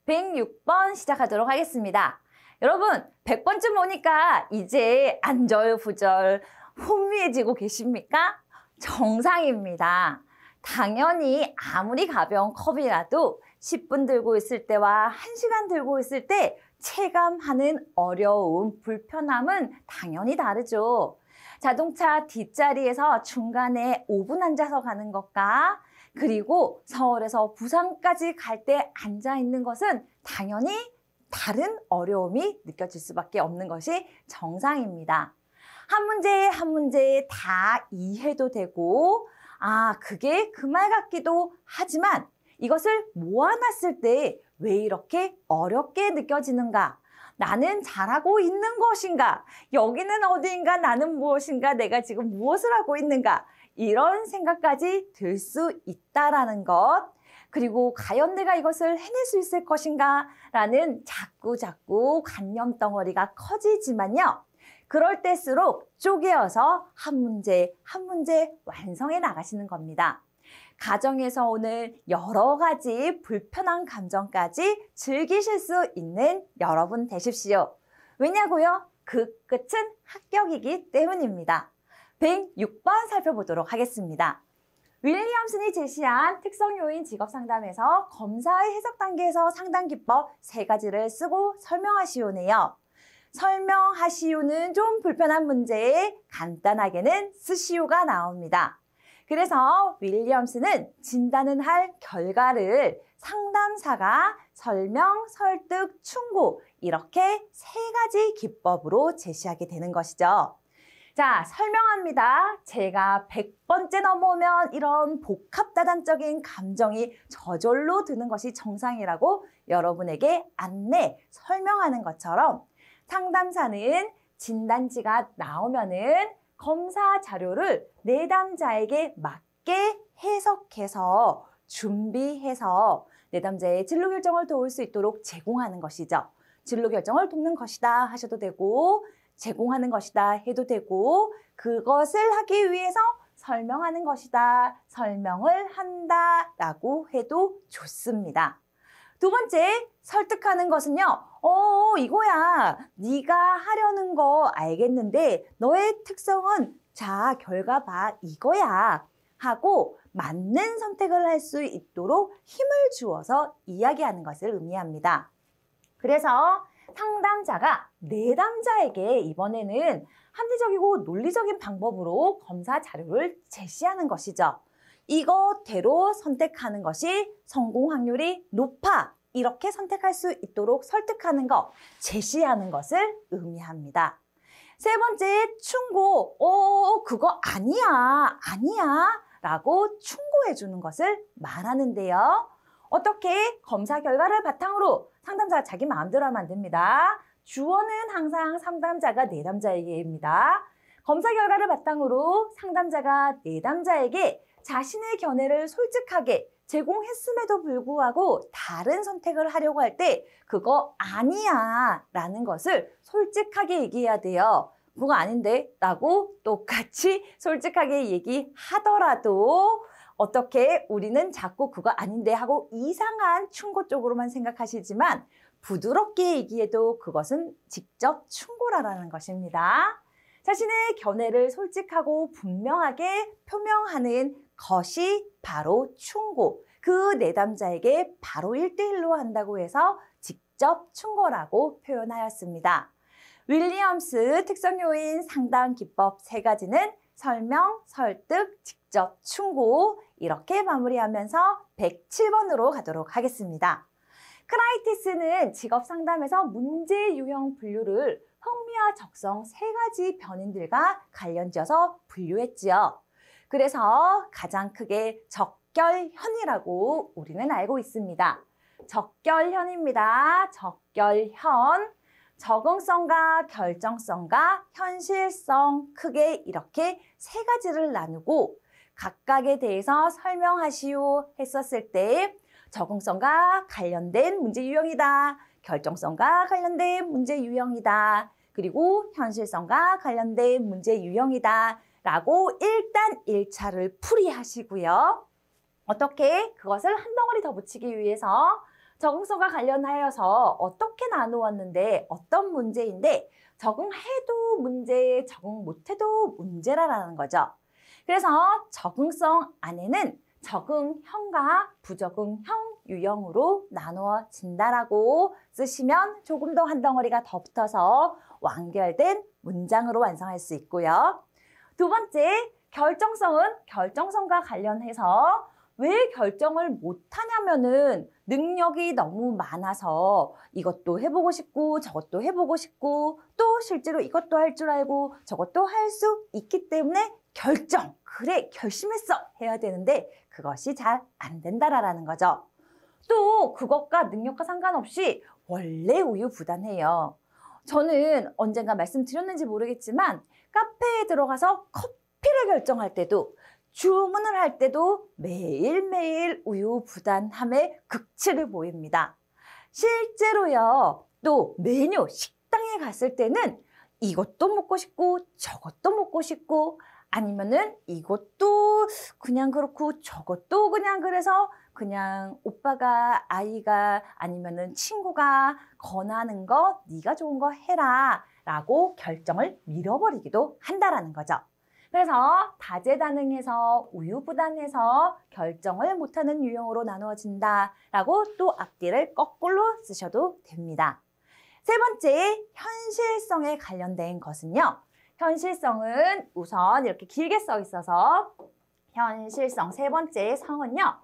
106번 시작하도록 하겠습니다. 여러분, 100번쯤 오니까 이제 안절부절 혼미해지고 계십니까? 정상입니다. 당연히 아무리 가벼운 컵이라도 10분 들고 있을 때와 1시간 들고 있을 때 체감하는 어려움, 불편함은 당연히 다르죠. 자동차 뒷자리에서 중간에 5분 앉아서 가는 것과 그리고 서울에서 부산까지 갈 때 앉아 있는 것은 당연히 다른 어려움이 느껴질 수밖에 없는 것이 정상입니다. 한 문제 한 문제 다 이해도 되고 그게 그 말 같기도 하지만 이것을 모아놨을 때 왜 이렇게 어렵게 느껴지는가? 나는 잘하고 있는 것인가? 여기는 어디인가? 나는 무엇인가? 내가 지금 무엇을 하고 있는가? 이런 생각까지 들 수 있다라는 것. 그리고 과연 내가 이것을 해낼 수 있을 것인가? 라는 자꾸 관념 덩어리가 커지지만요. 그럴 때일수록 쪼개어서 한 문제 한 문제 완성해 나가시는 겁니다. 가정에서 오는 여러 가지 불편한 감정까지 즐기실 수 있는 여러분 되십시오. 왜냐고요? 그 끝은 합격이기 때문입니다. 106번 살펴보도록 하겠습니다. 윌리엄슨이 제시한 특성 요인 직업 상담에서 검사의 해석 단계에서 상담 기법 3가지를 쓰고 설명하시오네요. 설명하시오는 좀 불편한 문제에 간단하게는 쓰시오가 나옵니다. 그래서 윌리엄슨은 진단은 할 결과를 상담사가 설명, 설득, 충고 이렇게 3가지 기법으로 제시하게 되는 것이죠. 자, 설명합니다. 제가 100번째 넘어오면 이런 복합다단적인 감정이 저절로 드는 것이 정상이라고 여러분에게 설명하는 것처럼 상담사는 진단지가 나오면은 검사 자료를 내담자에게 맞게 해석해서 준비해서 내담자의 진로 결정을 도울 수 있도록 제공하는 것이죠. 진로 결정을 돕는 것이다 하셔도 되고 제공하는 것이다 해도 되고 그것을 하기 위해서 설명하는 것이다, 설명을 한다라고 해도 좋습니다. 두 번째, 설득하는 것은요. 이거야. 네가 하려는 거 알겠는데 너의 특성은 자, 결과 봐. 이거야. 하고 맞는 선택을 할 수 있도록 힘을 주어서 이야기하는 것을 의미합니다. 그래서 상담자가 내담자에게 이번에는 합리적이고 논리적인 방법으로 검사 자료를 제시하는 것이죠. 이것대로 선택하는 것이 성공 확률이 높아. 이렇게 선택할 수 있도록 설득하는 것, 제시하는 것을 의미합니다. 세 번째, 충고. 그거 아니야 라고 충고해 주는 것을 말하는데요. 어떻게? 검사 결과를 바탕으로 상담자가 자기 마음대로 하면 안 됩니다. 주어는 항상 상담자가 내담자에게입니다. 검사 결과를 바탕으로 상담자가 내담자에게 자신의 견해를 솔직하게 제공했음에도 불구하고 다른 선택을 하려고 할 때 그거 아니야 라는 것을 솔직하게 얘기해야 돼요. 그거 아닌데 라고 똑같이 솔직하게 얘기하더라도 어떻게 우리는 자꾸 그거 아닌데 하고 이상한 충고 쪽으로만 생각하시지만 부드럽게 얘기해도 그것은 직접 충고라는 것입니다. 자신의 견해를 솔직하고 분명하게 표명하는 것이 바로 충고. 그 내담자에게 바로 1대1로 한다고 해서 직접 충고라고 표현하였습니다. 윌리엄스 특성 요인 상담 기법 3가지는 설명, 설득, 직접 충고 이렇게 마무리하면서 107번으로 가도록 하겠습니다. 크라이티스는 직업 상담에서 문제 유형 분류를 흥미와 적성 3가지 변인들과 관련지어서 분류했지요. 그래서 가장 크게 적결현이라고 우리는 알고 있습니다. 적결현입니다. 적결현. 적응성과 결정성과 현실성 크게 이렇게 3가지를 나누고 각각에 대해서 설명하시오 했었을 때 적응성과 관련된 문제 유형이다. 결정성과 관련된 문제 유형이다. 그리고 현실성과 관련된 문제 유형이다. 라고 일단 1차를 풀이하시고요. 어떻게 그것을 한 덩어리 더 붙이기 위해서 적응성과 관련하여서 어떻게 나누었는데 어떤 문제인데 적응해도 문제, 적응 못해도 문제라는 거죠. 그래서 적응성 안에는 적응형과 부적응형 유형으로 나누어진다라고 쓰시면 조금 더 한 덩어리가 더 붙어서 완결된 문장으로 완성할 수 있고요. 두 번째, 결정성은 결정성과 관련해서 왜 결정을 못하냐면은 능력이 너무 많아서 이것도 해보고 싶고 저것도 해보고 싶고 또 실제로 이것도 할 줄 알고 저것도 할 수 있기 때문에 결정, 그래 결심했어 해야 되는데 그것이 잘 안 된다라는 거죠. 또 그것과 능력과 상관없이 원래 우유부단해요. 저는 언젠가 말씀드렸는지 모르겠지만 카페에 들어가서 커피를 결정할 때도 주문을 할 때도 매일매일 우유부단함의 극치를 보입니다. 실제로요, 또 메뉴 식당에 갔을 때는 이것도 먹고 싶고 저것도 먹고 싶고 아니면은 이것도 그냥 그렇고 저것도 그냥 그래서 그냥 오빠가 아이가 아니면은 친구가 권하는 거 네가 좋은 거 해라 라고 결정을 밀어버리기도 한다라는 거죠. 그래서 다재다능해서 우유부단해서 결정을 못하는 유형으로 나누어진다라고 또 앞뒤를 거꾸로 쓰셔도 됩니다. 세 번째, 현실성에 관련된 것은요. 현실성은 우선 이렇게 길게 써 있어서 현실성 세 번째 성은요.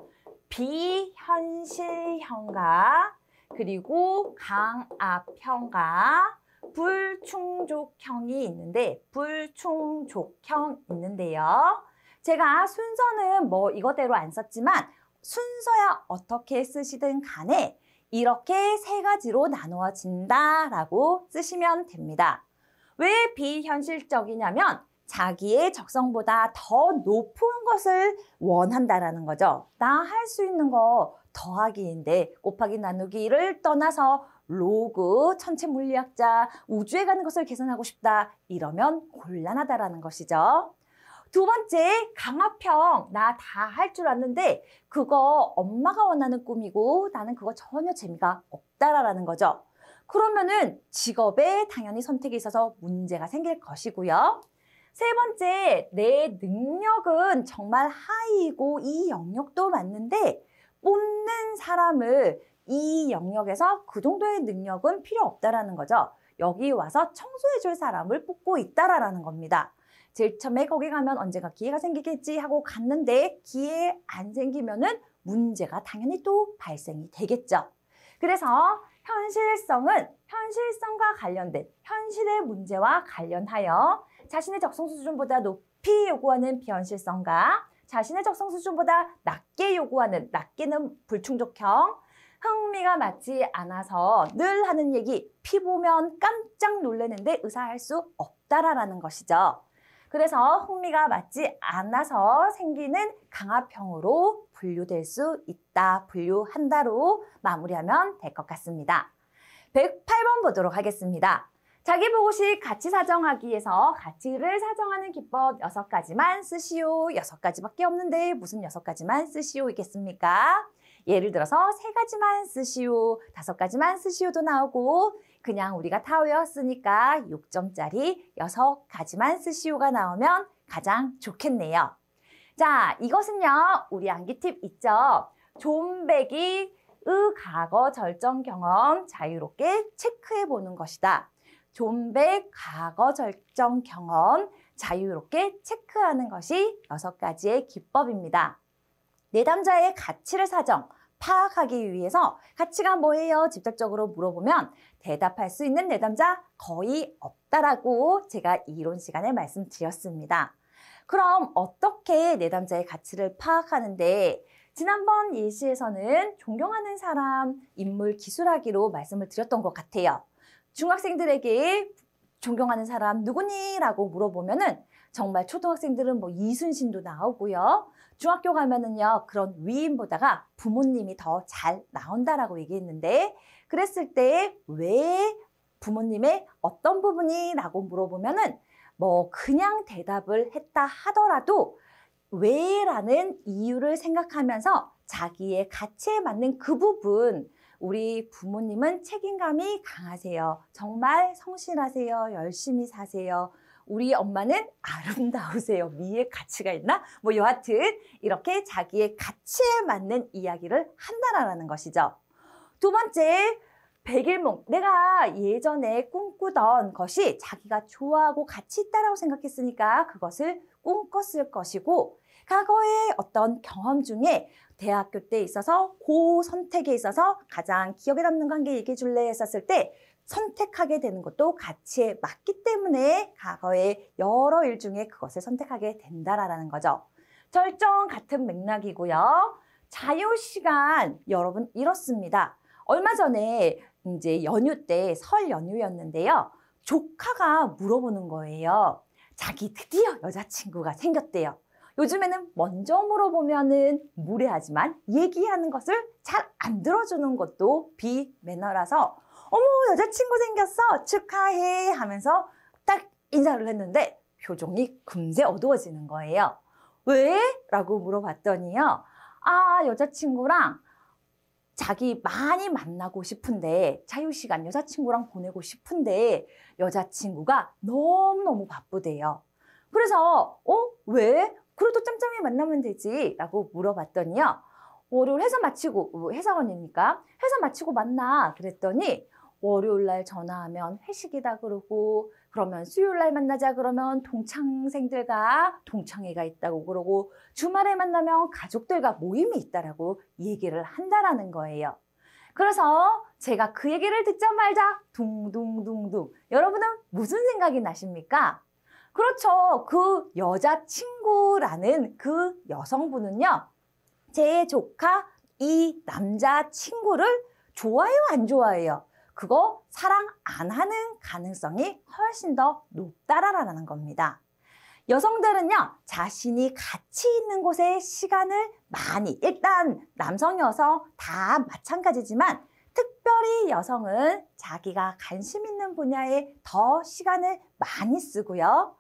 비현실형과 그리고 강압형과 불충족형이 있는데 불충족형 있는데요. 제가 순서는 뭐 이거대로 안 썼지만 순서야 어떻게 쓰시든 간에 이렇게 세 가지로 나누어진다라고 쓰시면 됩니다. 왜 비현실적이냐면 자기의 적성보다 더 높은 것을 원한다라는 거죠. 나 할 수 있는 거 더하기인데 곱하기 나누기를 떠나서 로그, 천체 물리학자, 우주에 가는 것을 계산하고 싶다. 이러면 곤란하다라는 것이죠. 두 번째, 강압형. 나 다 할 줄 아는데 그거 엄마가 원하는 꿈이고 나는 그거 전혀 재미가 없다라는 거죠. 그러면은 직업에 당연히 선택이 있어서 문제가 생길 것이고요. 세 번째, 내 능력은 정말 하이고 이 영역도 맞는데 뽑는 사람을 이 영역에서 그 정도의 능력은 필요 없다라는 거죠. 여기 와서 청소해줄 사람을 뽑고 있다라는 겁니다. 제일 처음에 거기 가면 언젠가 기회가 생기겠지 하고 갔는데 기회 안 생기면은 문제가 당연히 또 발생이 되겠죠. 그래서 현실성은 현실성과 관련된 현실의 문제와 관련하여 자신의 적성 수준보다 높이 요구하는 비현실성과 자신의 적성 수준보다 낮게 요구하는 낮게는 불충족형, 흥미가 맞지 않아서 늘 하는 얘기 피 보면 깜짝 놀라는데 의사할 수 없다라는 것이죠. 그래서 흥미가 맞지 않아서 생기는 강압형으로 분류될 수 있다, 분류한다로 마무리하면 될 것 같습니다. 108번 보도록 하겠습니다. 자기 보고식 가치 사정하기에서 가치를 사정하는 기법 6가지만 쓰시오. 6가지밖에 없는데 무슨 6가지만 쓰시오이겠습니까? 예를 들어서 3가지만 쓰시오, 5가지만 쓰시오도 나오고 그냥 우리가 다 외웠으니까 6점짜리 6가지만 쓰시오가 나오면 가장 좋겠네요. 자, 이것은요. 우리 암기 팁 있죠? 존백이 의 과거 절정 경험 자유롭게 체크해 보는 것이다. 존백 과거 절정 경험 자유롭게 체크하는 것이 6가지의 기법입니다. 내담자의 가치를 사정, 파악하기 위해서 가치가 뭐예요? 직접적으로 물어보면 대답할 수 있는 내담자 거의 없다라고 제가 이론 시간에 말씀드렸습니다. 그럼 어떻게 내담자의 가치를 파악하는데 지난번 예시에서는 존경하는 사람, 인물 기술하기로 말씀을 드렸던 것 같아요. 중학생들에게 존경하는 사람 누구니? 라고 물어보면은 정말 초등학생들은 뭐 이순신도 나오고요. 중학교 가면은요, 그런 위인보다가 부모님이 더 잘 나온다라고 얘기했는데, 그랬을 때 왜 부모님의 어떤 부분이? 라고 물어보면은 뭐 그냥 대답을 했다 하더라도 왜? 라는 이유를 생각하면서 자기의 가치에 맞는 그 부분, 우리 부모님은 책임감이 강하세요. 정말 성실하세요. 열심히 사세요. 우리 엄마는 아름다우세요. 미의 가치가 있나? 뭐 여하튼 이렇게 자기의 가치에 맞는 이야기를 한다라는 것이죠. 두 번째, 백일몽. 내가 예전에 꿈꾸던 것이 자기가 좋아하고 가치 있다라고 생각했으니까 그것을 꿈꿨을 것이고, 과거의 어떤 경험 중에 대학교 때 있어서 고 선택에 있어서 가장 기억에 남는 관계 얘기해 줄래 했었을 때 선택하게 되는 것도 가치에 맞기 때문에 과거의 여러 일 중에 그것을 선택하게 된다라는 거죠. 절정 같은 맥락이고요. 자유시간 여러분 이렇습니다. 얼마 전에 이제 연휴 때 설 연휴였는데요. 조카가 물어보는 거예요. 자기 드디어 여자친구가 생겼대요. 요즘에는 먼저 물어보면은 무례하지만 얘기하는 것을 잘 안 들어주는 것도 비매너라서 어머 여자친구 생겼어 축하해 하면서 딱 인사를 했는데 표정이 금세 어두워지는 거예요. 왜? 라고 물어봤더니요. 아 여자친구랑 자기 많이 만나고 싶은데 자유시간 여자친구랑 보내고 싶은데 여자친구가 너무너무 바쁘대요. 그래서 왜? 그래도 짬짬이 만나면 되지 라고 물어봤더니요. 월요일 회사 마치고 회사원이니까 회사 마치고 만나 그랬더니 월요일 날 전화하면 회식이다 그러고 그러면 수요일 날 만나자 그러면 동창생들과 동창회가 있다고 그러고 주말에 만나면 가족들과 모임이 있다라고 얘기를 한다라는 거예요. 그래서 제가 그 얘기를 듣자마자 둥둥둥둥 여러분은 무슨 생각이 나십니까? 그렇죠. 그 여자친구라는 그 여성분은요. 제 조카 이 남자친구를 좋아해요, 안 좋아해요? 그거 사랑 안 하는 가능성이 훨씬 더 높다라는 겁니다. 여성들은요, 자신이 가치 있는 곳에 시간을 많이, 일단 남성, 여성 다 마찬가지지만 특별히 여성은 자기가 관심 있는 분야에 더 시간을 많이 쓰고요.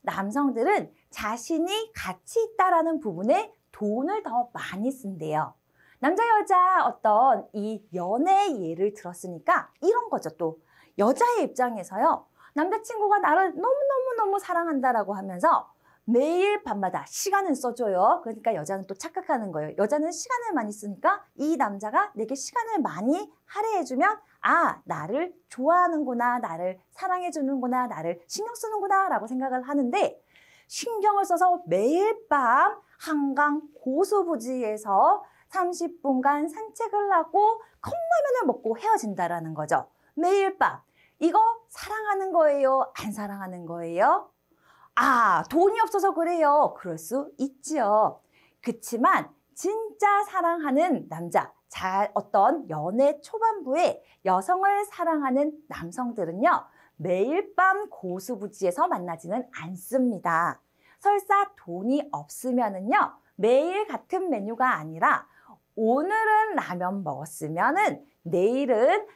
남성들은 자신이 가치 있다라는 부분에 돈을 더 많이 쓴대요. 남자, 여자 어떤 이 연애 예를 들었으니까 이런 거죠. 또 여자의 입장에서요. 남자친구가 나를 너무너무너무 사랑한다라고 하면서 매일 밤마다 시간을 써줘요. 그러니까 여자는 또 착각하는 거예요. 여자는 시간을 많이 쓰니까 이 남자가 내게 시간을 많이 할애해주면 아, 나를 좋아하는구나, 나를 사랑해주는구나, 나를 신경 쓰는구나 라고 생각을 하는데 신경을 써서 매일 밤 한강 고수부지에서 30분간 산책을 하고 컵라면을 먹고 헤어진다라는 거죠. 매일 밤. 이거 사랑하는 거예요? 안 사랑하는 거예요? 아, 돈이 없어서 그래요. 그럴 수 있죠. 그치만 진짜 사랑하는 남자, 어떤 연애 초반부에 여성을 사랑하는 남성들은요. 매일 밤 고수부지에서 만나지는 않습니다. 설사 돈이 없으면은요. 매일 같은 메뉴가 아니라 오늘은 라면 먹었으면은 내일은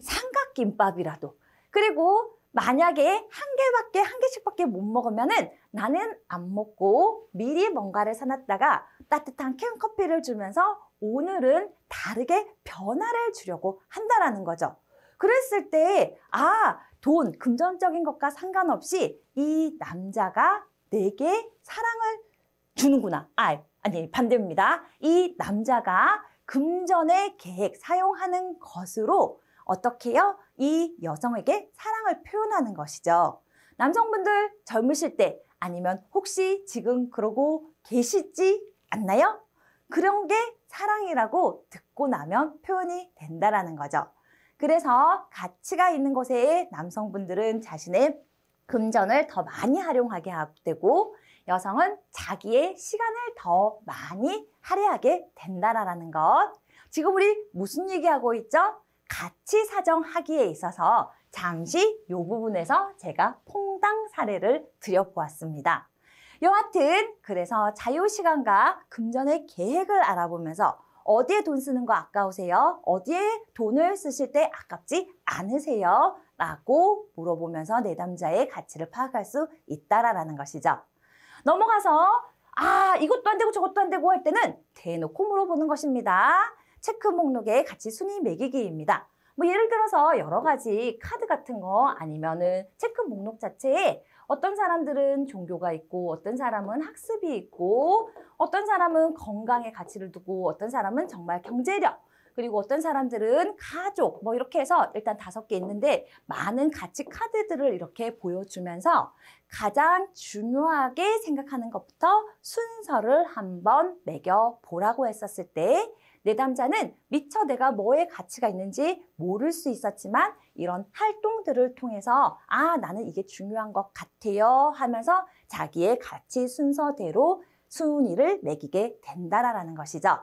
삼각김밥이라도 그리고 만약에 한 개씩밖에 못 먹으면은 나는 안 먹고 미리 뭔가를 사놨다가 따뜻한 캔커피를 주면서 오늘은 다르게 변화를 주려고 한다라는 거죠. 그랬을 때, 아, 돈, 금전적인 것과 상관없이 이 남자가 내게 사랑을 주는구나. 아니, 반대입니다. 이 남자가 금전의 계획 사용하는 것으로 어떻게 해요? 이 여성에게 사랑을 표현하는 것이죠. 남성분들 젊으실 때 아니면 혹시 지금 그러고 계시지 않나요? 그런 게 사랑이라고 듣고 나면 표현이 된다라는 거죠. 그래서 가치가 있는 곳에 남성분들은 자신의 금전을 더 많이 활용하게 되고 여성은 자기의 시간을 더 많이 할애하게 된다라는 것. 지금 우리 무슨 얘기하고 있죠? 가치 사정하기에 있어서 잠시 이 부분에서 제가 퐁당 사례를 드려보았습니다. 여하튼 그래서 자유시간과 금전의 계획을 알아보면서 어디에 돈 쓰는 거 아까우세요? 어디에 돈을 쓰실 때 아깝지 않으세요? 라고 물어보면서 내담자의 가치를 파악할 수 있다라는 것이죠. 넘어가서 이것도 안 되고 저것도 안 되고 할 때는 대놓고 물어보는 것입니다. 체크 목록에 같이 순위 매기기입니다. 뭐 예를 들어서 여러 가지 카드 같은 거 아니면은 체크 목록 자체에 어떤 사람들은 종교가 있고 어떤 사람은 학습이 있고 어떤 사람은 건강의 가치를 두고 어떤 사람은 정말 경제력 그리고 어떤 사람들은 가족 뭐 이렇게 해서 일단 5개 있는데 많은 가치 카드들을 이렇게 보여주면서 가장 중요하게 생각하는 것부터 순서를 한번 매겨보라고 했었을 때 내담자는 미처 내가 뭐에 가치가 있는지 모를 수 있었지만 이런 활동들을 통해서 아, 나는 이게 중요한 것 같아요 하면서 자기의 가치 순서대로 순위를 매기게 된다라는 것이죠.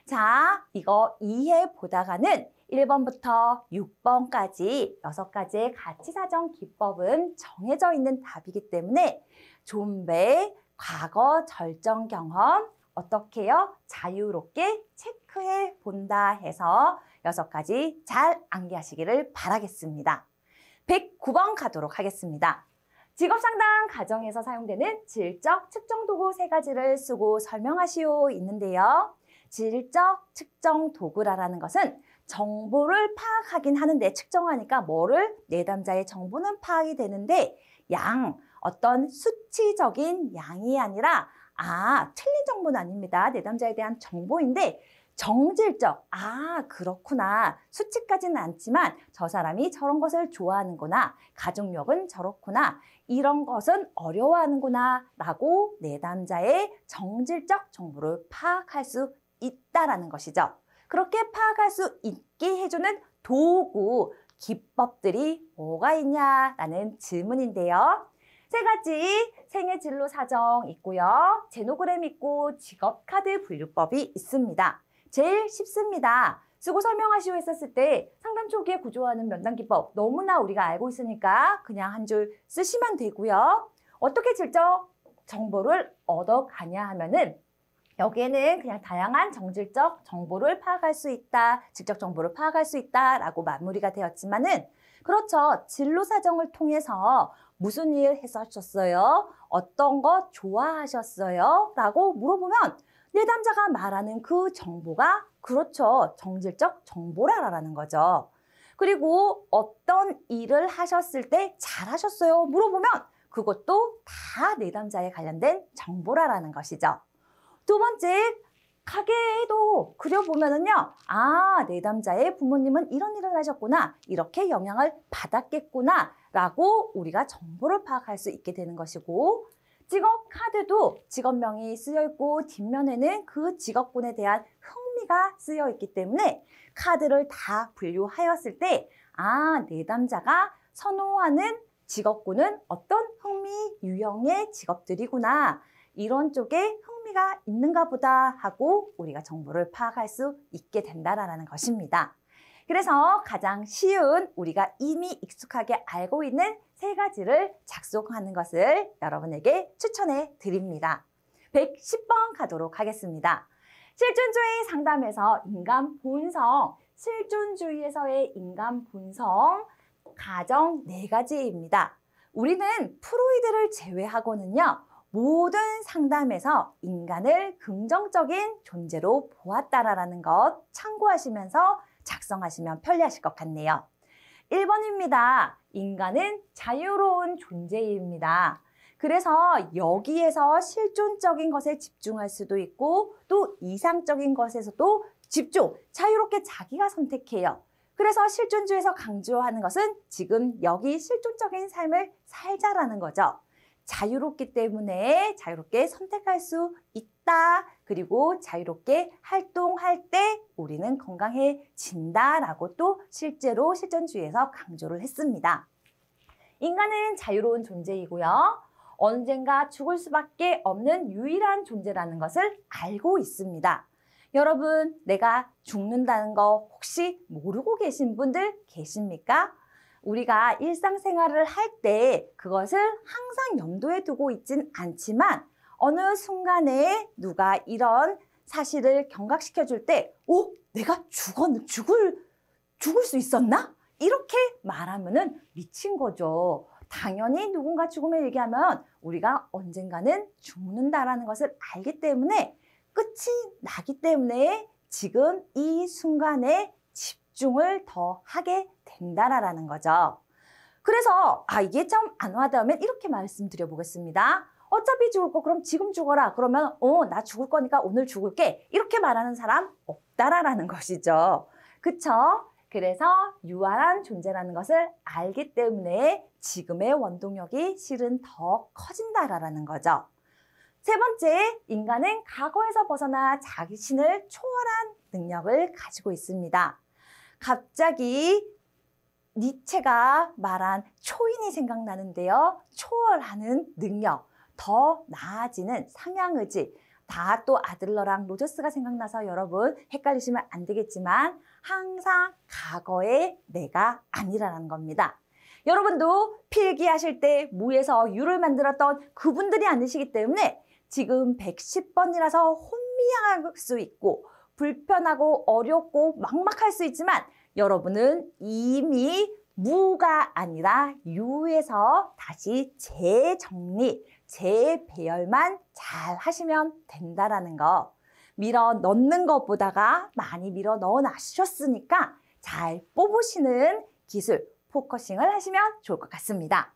자, 이거 이해 보다가는 1번부터 6번까지 6가지의 가치사정 기법은 정해져 있는 답이기 때문에 존배, 과거 절정 경험, 어떻게요? 자유롭게 체크해 본다 해서 6가지 잘 암기하시기를 바라겠습니다. 109번 가도록 하겠습니다. 직업상담 과정에서 사용되는 질적 측정 도구 3가지를 쓰고 설명하시오 있는데요. 질적 측정 도구라는 것은 정보를 파악하긴 하는데 측정하니까 뭐를? 내담자의 정보는 파악이 되는데 어떤 수치적인 양이 아니라 틀린 정보는 아닙니다. 내담자에 대한 정보인데 정질적, 그렇구나. 수치까지는 않지만 저 사람이 저런 것을 좋아하는구나. 가족력은 저렇구나. 이런 것은 어려워하는구나. 라고 내담자의 정질적 정보를 파악할 수 있다라는 것이죠. 그렇게 파악할 수 있게 해주는 도구, 기법들이 뭐가 있냐라는 질문인데요. 3가지 생애 진로 사정 있고요. 제노그램 있고 직업카드 분류법이 있습니다. 제일 쉽습니다. 쓰고 설명하시오 했었을 때 상담 초기에 구조하는 면담 기법 너무나 우리가 알고 있으니까 그냥 한 줄 쓰시면 되고요. 어떻게 질적 정보를 얻어가냐 하면은 여기에는 그냥 다양한 정질적 정보를 파악할 수 있다, 질적 정보를 파악할 수 있다라고 마무리가 되었지만은 그렇죠. 진로 사정을 통해서 무슨 일 했었어요? 어떤 거 좋아하셨어요? 라고 물어보면 내담자가 말하는 그 정보가 그렇죠. 정질적 정보라는 거죠. 그리고 어떤 일을 하셨을 때 잘하셨어요? 물어보면 그것도 다 내담자에 관련된 정보라는 것이죠. 2번째, 가게에도 그려보면은요, 내담자의 부모님은 이런 일을 하셨구나, 이렇게 영향을 받았겠구나, 라고 우리가 정보를 파악할 수 있게 되는 것이고, 직업 카드도 직업명이 쓰여 있고, 뒷면에는 그 직업군에 대한 흥미가 쓰여 있기 때문에 카드를 다 분류하였을 때, 내담자가 선호하는 직업군은 어떤 흥미 유형의 직업들이구나, 이런 쪽에 흥미가 있는가 보다 하고 우리가 정보를 파악할 수 있게 된다는 것입니다. 그래서 가장 쉬운 우리가 이미 익숙하게 알고 있는 3가지를 작성하는 것을 여러분에게 추천해 드립니다. 110번 가도록 하겠습니다. 실존주의 상담에서 인간 본성, 실존주의에서의 인간 본성, 가정 4가지입니다. 우리는 프로이드를 제외하고는요. 모든 상담에서 인간을 긍정적인 존재로 보았다라는 것 참고하시면서 작성하시면 편리하실 것 같네요. 1번입니다. 인간은 자유로운 존재입니다. 그래서 여기에서 실존적인 것에 집중할 수도 있고 또 이상적인 것에서도 자유롭게 자기가 선택해요. 그래서 실존주의에서 강조하는 것은 지금 여기 실존적인 삶을 살자라는 거죠. 자유롭기 때문에 자유롭게 선택할 수 있다. 그리고 자유롭게 활동할 때 우리는 건강해진다라고 또 실제로 실존주의에서 강조를 했습니다. 인간은 자유로운 존재이고요. 언젠가 죽을 수밖에 없는 유일한 존재라는 것을 알고 있습니다. 여러분, 내가 죽는다는 거 혹시 모르고 계신 분들 계십니까? 우리가 일상생활을 할 때 그것을 항상 염두에 두고 있진 않지만 어느 순간에 누가 이런 사실을 경각시켜 줄 때 내가 죽을 수 있었나? 이렇게 말하면은 미친 거죠. 당연히 누군가 죽음을 얘기하면 우리가 언젠가는 죽는다라는 것을 알기 때문에 끝이 나기 때문에 지금 이 순간에 집중을 더 하게 된다라는 거죠. 그래서 이게 좀 안 와닿으면 이렇게 말씀드려 보겠습니다. 어차피 죽을 거 그럼 지금 죽어라. 그러면 나 죽을 거니까 오늘 죽을게. 이렇게 말하는 사람 없다라는 것이죠. 그쵸? 그래서 유한한 존재라는 것을 알기 때문에 지금의 원동력이 실은 더 커진다라는 거죠. 세 번째, 인간은 과거에서 벗어나 자신을 초월한 능력을 가지고 있습니다. 갑자기 니체가 말한 초인이 생각나는데요. 초월하는 능력, 더 나아지는 상향의지, 다 또 아들러랑 로저스가 생각나서 여러분 헷갈리시면 안 되겠지만 항상 과거의 내가 아니라는 겁니다. 여러분도 필기하실 때 무에서 유를 만들었던 그분들이 아니시기 때문에 지금 110번이라서 혼미할 수 있고 불편하고 어렵고 막막할 수 있지만 여러분은 이미 무가 아니라 유에서 다시 재정리, 재배열만 잘 하시면 된다라는 거. 밀어 넣는 것보다가 많이 밀어 넣어 놔주셨으니까 잘 뽑으시는 기술, 포커싱을 하시면 좋을 것 같습니다.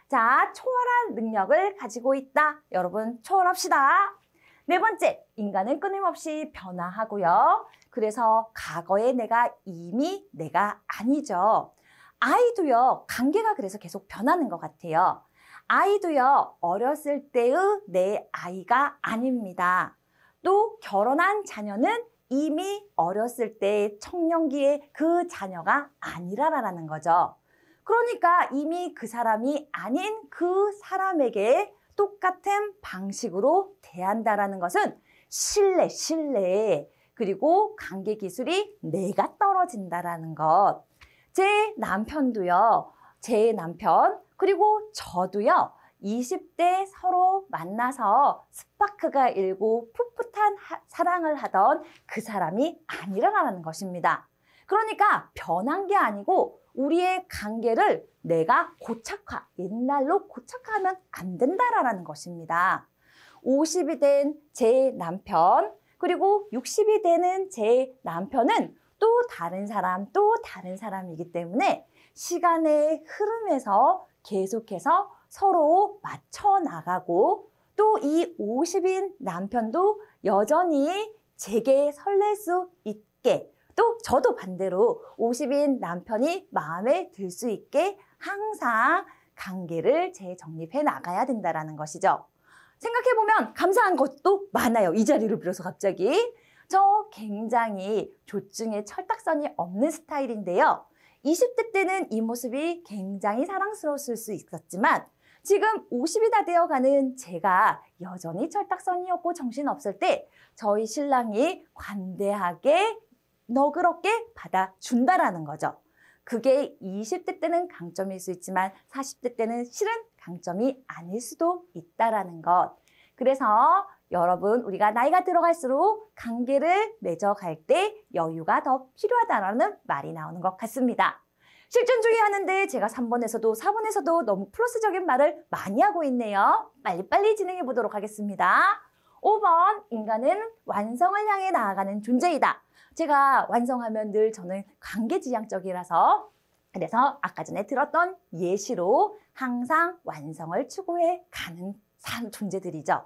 자, 초월한 능력을 가지고 있다. 여러분 초월합시다. 네 번째, 인간은 끊임없이 변화하고요. 그래서 과거의 내가 이미 내가 아니죠. 아이도요, 관계가 그래서 계속 변하는 것 같아요. 아이도요, 어렸을 때의 내 아이가 아닙니다. 또 결혼한 자녀는 이미 어렸을 때 청년기의 그 자녀가 아니라라는 거죠. 그러니까 이미 그 사람이 아닌 그 사람에게 똑같은 방식으로 대한다라는 것은 신뢰, 그리고 관계 기술이 내가 떨어진다라는 것. 제 남편도요, 제 남편, 그리고 저도요, 20대 서로 만나서 스파크가 일고 풋풋한 사랑을 하던 그 사람이 아니라는 것입니다. 그러니까 변한 게 아니고 우리의 관계를 내가 옛날로 고착화하면 안 된다라는 것입니다. 50이 된 제 남편, 그리고 60이 되는 제 남편은 또 다른 사람이기 때문에 시간의 흐름에서 계속해서 서로 맞춰 나가고 또 이 50인 남편도 여전히 제게 설렐 수 있게 또 저도 반대로 50인 남편이 마음에 들 수 있게 항상 관계를 재정립해 나가야 된다는 것이죠. 생각해보면 감사한 것도 많아요. 이 자리를 빌어서 갑자기. 저 굉장히 조증에 철딱선이 없는 스타일인데요. 20대 때는 이 모습이 굉장히 사랑스러웠을 수 있었지만 지금 50이 다 되어가는 제가 여전히 철딱선이 없고 정신없을 때 저희 신랑이 관대하게 너그럽게 받아준다라는 거죠. 그게 20대 때는 강점일 수 있지만 40대 때는 실은 강점이 아닐 수도 있다라는 것. 그래서 여러분 우리가 나이가 들어갈수록 관계를 맺어갈 때 여유가 더 필요하다는 말이 나오는 것 같습니다. 실전주의 하는데 제가 3번에서도 4번에서도 너무 플러스적인 말을 많이 하고 있네요. 빨리빨리 진행해 보도록 하겠습니다. 5번, 인간은 완성을 향해 나아가는 존재이다. 제가 완성하면 늘 저는 관계지향적이라서 그래서 아까 전에 들었던 예시로 항상 완성을 추구해 가는 존재들이죠.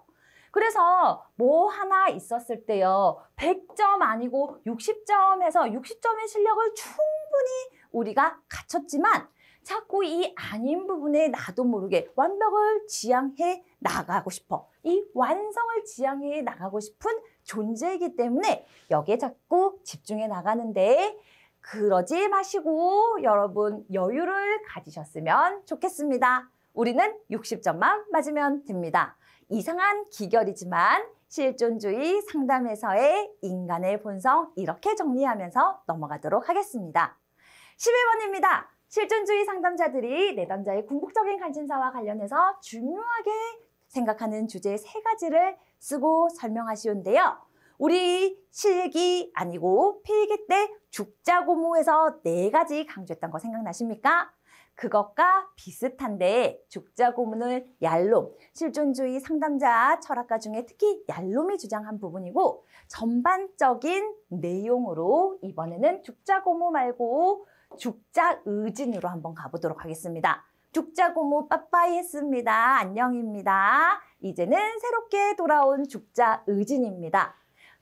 그래서 뭐 하나 있었을 때요. 100점 아니고 60점에서 60점의 실력을 충분히 우리가 갖췄지만 자꾸 이 아닌 부분에 나도 모르게 완벽을 지향해 나가고 싶어. 이 완성을 지향해 나가고 싶은 존재이기 때문에 여기에 자꾸 집중해 나가는데 그러지 마시고 여러분 여유를 가지셨으면 좋겠습니다. 우리는 60점만 맞으면 됩니다. 이상한 기결이지만 실존주의 상담에서의 인간의 본성 이렇게 정리하면서 넘어가도록 하겠습니다. 11번입니다. 실존주의 상담자들이 내담자의 궁극적인 관심사와 관련해서 중요하게 생각하는 주제 3가지를 쓰고 설명하시온데요. 우리 실기 아니고 필기 때 죽자고모에서 4가지 강조했던 거 생각나십니까? 그것과 비슷한데 죽자 고문을 얄롬, 실존주의 상담자 철학가 중에 특히 얄롬이 주장한 부분이고 전반적인 내용으로 이번에는 죽자 고문 말고 죽자 의진으로 한번 가보도록 하겠습니다. 죽자 고문 빠빠이 했습니다. 안녕입니다. 이제는 새롭게 돌아온 죽자 의진입니다.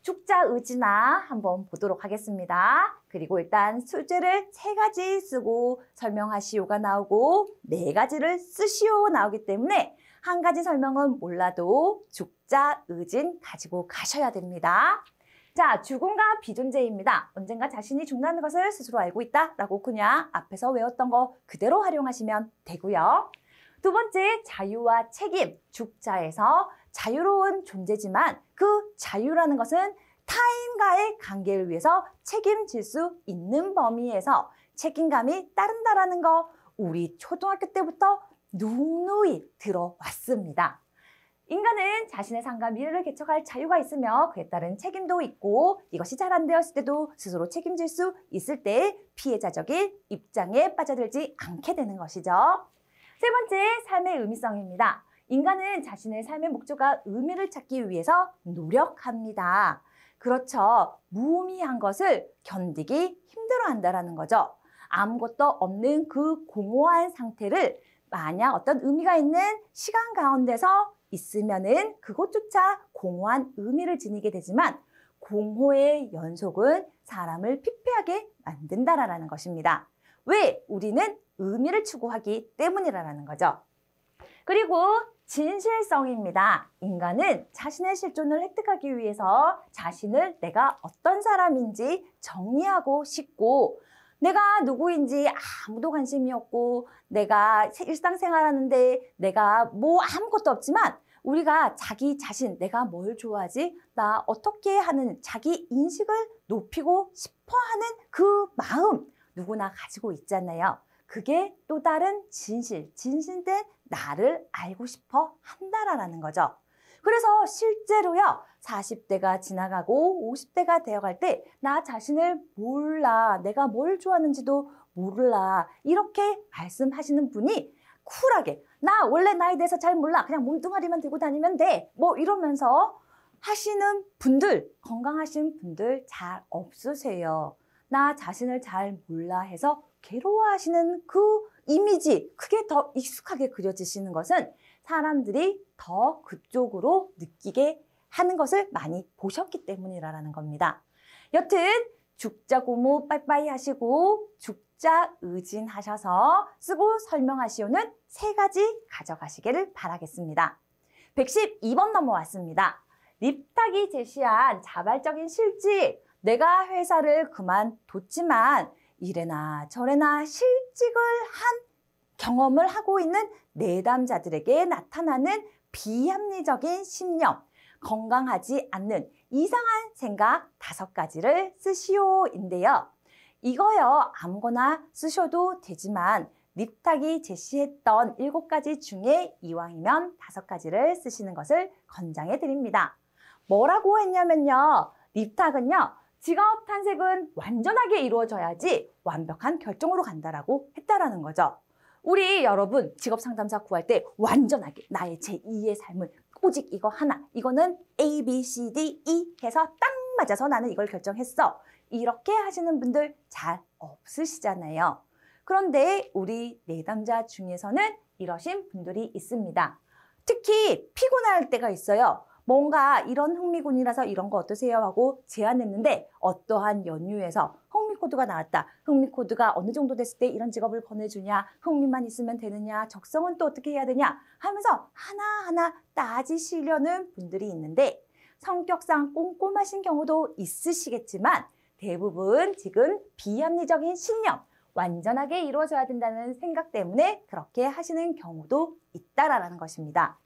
죽자 의진아 한번 보도록 하겠습니다. 그리고 일단 소재를 3가지 쓰고 설명하시오가 나오고 4가지를 쓰시오 나오기 때문에 한 가지 설명은 몰라도 죽자 의진 가지고 가셔야 됩니다. 자, 죽음과 비존재입니다. 언젠가 자신이 죽는다는 것을 스스로 알고 있다라고 그냥 앞에서 외웠던 거 그대로 활용하시면 되고요. 두 번째, 자유와 책임. 죽자에서 자유로운 존재지만 그 자유라는 것은 타인과의 관계를 위해서 책임질 수 있는 범위에서 책임감이 따른다라는 거 우리 초등학교 때부터 누누이 들어왔습니다. 인간은 자신의 삶과 미래를 개척할 자유가 있으며 그에 따른 책임도 있고 이것이 잘 안 되었을 때도 스스로 책임질 수 있을 때 피해자적인 입장에 빠져들지 않게 되는 것이죠. 세 번째, 삶의 의미성입니다. 인간은 자신의 삶의 목적과 의미를 찾기 위해서 노력합니다. 그렇죠. 무의미한 것을 견디기 힘들어한다는 거죠. 아무것도 없는 그 공허한 상태를 만약 어떤 의미가 있는 시간 가운데서 있으면은 그것조차 공허한 의미를 지니게 되지만 공허의 연속은 사람을 피폐하게 만든다라는 것입니다. 왜? 우리는 의미를 추구하기 때문이라는 거죠. 그리고 진실성입니다. 인간은 자신의 실존을 획득하기 위해서 자신을 내가 어떤 사람인지 정리하고 싶고 내가 누구인지 아무도 관심이 없고 내가 일상생활하는데 내가 뭐 아무것도 없지만 우리가 자기 자신, 내가 뭘 좋아하지? 나 어떻게 하는 자기 인식을 높이고 싶어하는 그 마음 누구나 가지고 있잖아요. 그게 또 다른 진실된 나를 알고 싶어 한다라는 거죠. 그래서 실제로요, 40대가 지나가고 50대가 되어갈 때 나 자신을 몰라, 내가 뭘 좋아하는지도 몰라 이렇게 말씀하시는 분이 쿨하게 나 원래 나에 대해서 잘 몰라, 그냥 몸뚱아리만 들고 다니면 돼, 뭐 이러면서 하시는 분들, 건강하신 분들 잘 없으세요. 나 자신을 잘 몰라 해서 괴로워하시는 그 이미지, 그게 더 익숙하게 그려지시는 것은 사람들이 더 그쪽으로 느끼게 하는 것을 많이 보셨기 때문이라는 겁니다. 여튼 죽자 고무 빠이빠이 하시고 죽자 의진 하셔서 쓰고 설명하시오는 3가지 가져가시기를 바라겠습니다. 112번 넘어왔습니다. 립탁이 제시한 자발적인 실직. 내가 회사를 그만뒀지만 이래나 저래나 실직을 한 경험을 하고 있는 내담자들에게 나타나는 비합리적인 신념, 건강하지 않는 이상한 생각 5가지를 쓰시오인데요. 이거요, 아무거나 쓰셔도 되지만 립탁이 제시했던 7가지 중에 이왕이면 5가지를 쓰시는 것을 권장해 드립니다. 뭐라고 했냐면요, 립탁은요, 직업 탄생은 완전하게 이루어져야지 완벽한 결정으로 간다라고 했다라는 거죠. 우리 여러분 직업 상담사 구할 때 완전하게 나의 제2의 삶은 오직 이거 하나, 이거는 A, B, C, D, E 해서 딱 맞아서 나는 이걸 결정했어. 이렇게 하시는 분들 잘 없으시잖아요. 그런데 우리 내담자 중에서는 이러신 분들이 있습니다. 특히 피곤할 때가 있어요. 뭔가 이런 흥미군이라서 이런 거 어떠세요? 하고 제안했는데 어떠한 연유에서 흥미코드가 나왔다. 흥미코드가 어느 정도 됐을 때 이런 직업을 권해주냐? 흥미만 있으면 되느냐? 적성은 또 어떻게 해야 되냐? 하면서 하나하나 따지시려는 분들이 있는데 성격상 꼼꼼하신 경우도 있으시겠지만 대부분 지금 비합리적인 신념, 완전하게 이루어져야 된다는 생각 때문에 그렇게 하시는 경우도 있다라는 것입니다.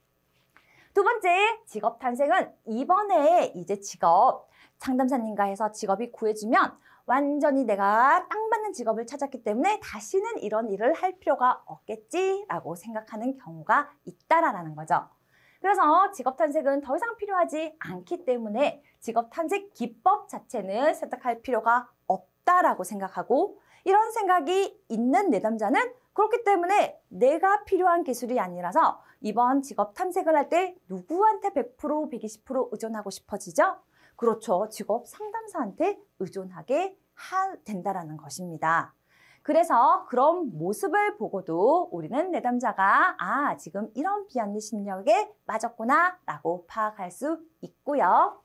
두 번째, 직업 탄생은 이번에 이제 직업 상담사님과 해서 직업이 구해지면 완전히 내가 딱 맞는 직업을 찾았기 때문에 다시는 이런 일을 할 필요가 없겠지라고 생각하는 경우가 있다라는 거죠. 그래서 직업 탄생은 더 이상 필요하지 않기 때문에 직업 탄생 기법 자체는 선택할 필요가 없다라고 생각하고 이런 생각이 있는 내담자는 그렇기 때문에 내가 필요한 기술이 아니라서 이번 직업 탐색을 할 때 누구한테 100%, 120% 의존하고 싶어지죠? 그렇죠. 직업 상담사한테 의존하게 된다라는 것입니다. 그래서 그런 모습을 보고도 우리는 내담자가 지금 이런 비합리 심리학에 빠졌구나 라고 파악할 수 있고요.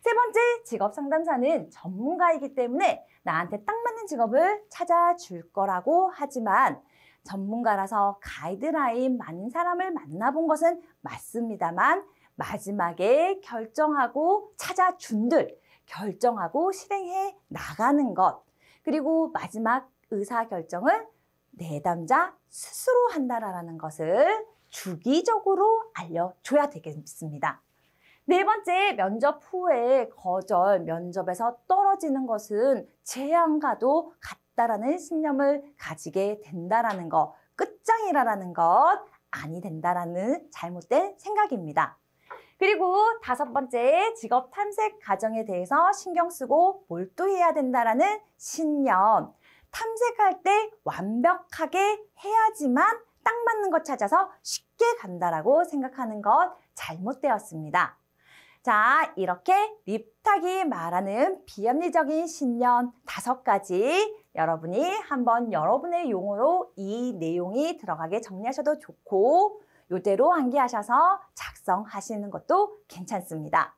세 번째, 직업 상담사는 전문가이기 때문에 나한테 딱 맞는 직업을 찾아줄 거라고 하지만 전문가라서 가이드라인 많은 사람을 만나본 것은 맞습니다만 마지막에 결정하고 찾아준들, 결정하고 실행해 나가는 것, 그리고 마지막 의사결정을 내담자 스스로 한다라는 것을 주기적으로 알려줘야 되겠습니다. 네 번째, 면접 후에 거절, 면접에서 떨어지는 것은 재앙과도 같다라는 신념을 가지게 된다라는 것, 끝장이라는 것, 아니 된다라는 잘못된 생각입니다. 그리고 다섯 번째, 직업 탐색 과정에 대해서 신경 쓰고 몰두해야 된다라는 신념. 탐색할 때 완벽하게 해야지만 딱 맞는 것 찾아서 쉽게 간다라고 생각하는 것 잘못되었습니다. 자, 이렇게 립탁이 말하는 비합리적인 신념 5가지 여러분이 한번 여러분의 용어로 이 내용이 들어가게 정리하셔도 좋고 이대로 암기하셔서 작성하시는 것도 괜찮습니다.